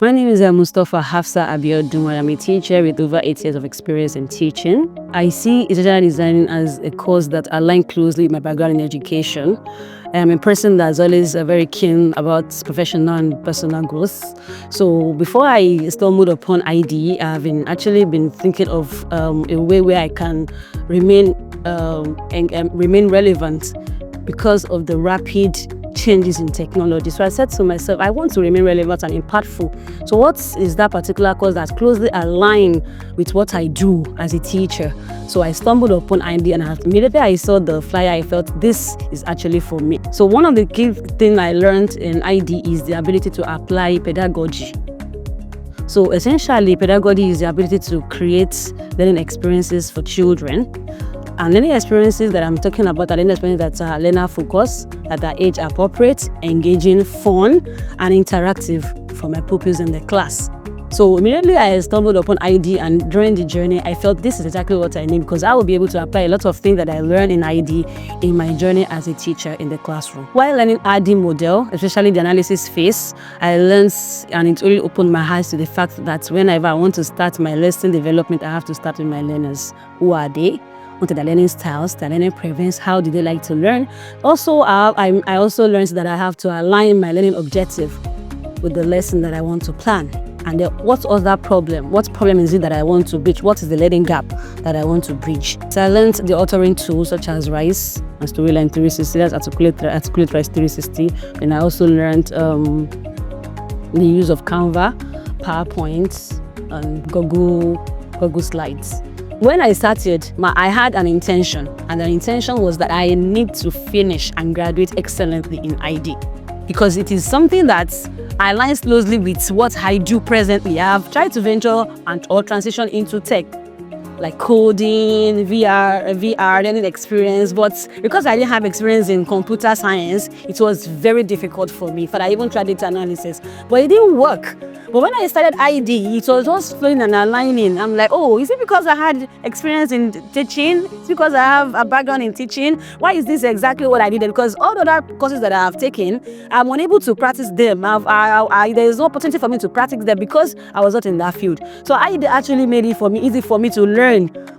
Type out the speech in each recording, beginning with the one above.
My name is Mustafa Hafsah Abiodun. I'm a teacher with over 8 years of experience in teaching. I see instructional designing as a course that aligns closely with my background in education. I'm a person that's always very keen about professional and personal growth. So before I stumbled upon ID, I've actually been thinking of a way where I can remain relevant because of the rapid changes in technology. So I said to myself, I want to remain relevant and impactful. So what is that particular course that closely aligns with what I do as a teacher? So I stumbled upon ID, and immediately I saw the flyer, I felt this is actually for me. So one of the key things I learned in ID is the ability to apply pedagogy. So essentially, pedagogy is the ability to create learning experiences for children. And learning experiences that I'm talking about are learning experiences that are learner-focused, that are age-appropriate, engaging, fun, and interactive for my pupils in the class. So immediately I stumbled upon ID, and during the journey, I felt this is exactly what I need, because I will be able to apply a lot of things that I learned in ID in my journey as a teacher in the classroom. While learning ID model, especially the analysis phase, I learned, and it really opened my eyes to the fact that whenever I want to start my lesson development, I have to start with my learners. Who are they? What are their learning styles, their learning preferences, how do they like to learn? Also, I also learned that I have to align my learning objective with the lesson that I want to plan. And then what other problem? What problem is it that I want to bridge? What is the learning gap that I want to bridge? So I learned the authoring tools such as RISE and Storyline 360, that's Articulate RISE 360. And I also learned the use of Canva, PowerPoint, and Google Slides. When I started, I had an intention, and the intention was that I need to finish and graduate excellently in ID, because it is something that aligns closely with what I do presently. I have tried to venture or transition into tech, like coding, VR learning experience, but because I didn't have experience in computer science, it was very difficult for me. I even tried data analysis, but it didn't work. But when I started ID, it was just flowing and aligning. I'm like, oh, is it because I had experience in teaching? Is it because I have a background in teaching? Why is this exactly what I needed? Because all the other courses that I have taken, I'm unable to practice them. There is no opportunity for me to practice them because I was not in that field. So ID actually made it easy for me to learn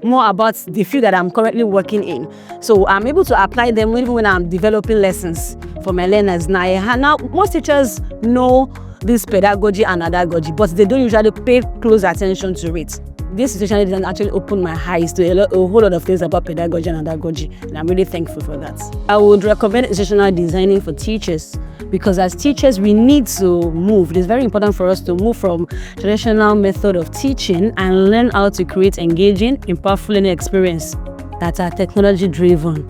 more about the field that I'm currently working in. So I'm able to apply them even when I'm developing lessons for my learners. Now most teachers know this pedagogy and adagogy, but they don't usually pay close attention to it. This instructional design actually opened my eyes to a whole lot of things about pedagogy and adagogy, and I'm really thankful for that. I would recommend instructional designing for teachers, because as teachers we need to move. It is very important for us to move from traditional method of teaching and learn how to create engaging, impactful learning experience that are technology driven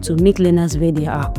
to meet learners where they are.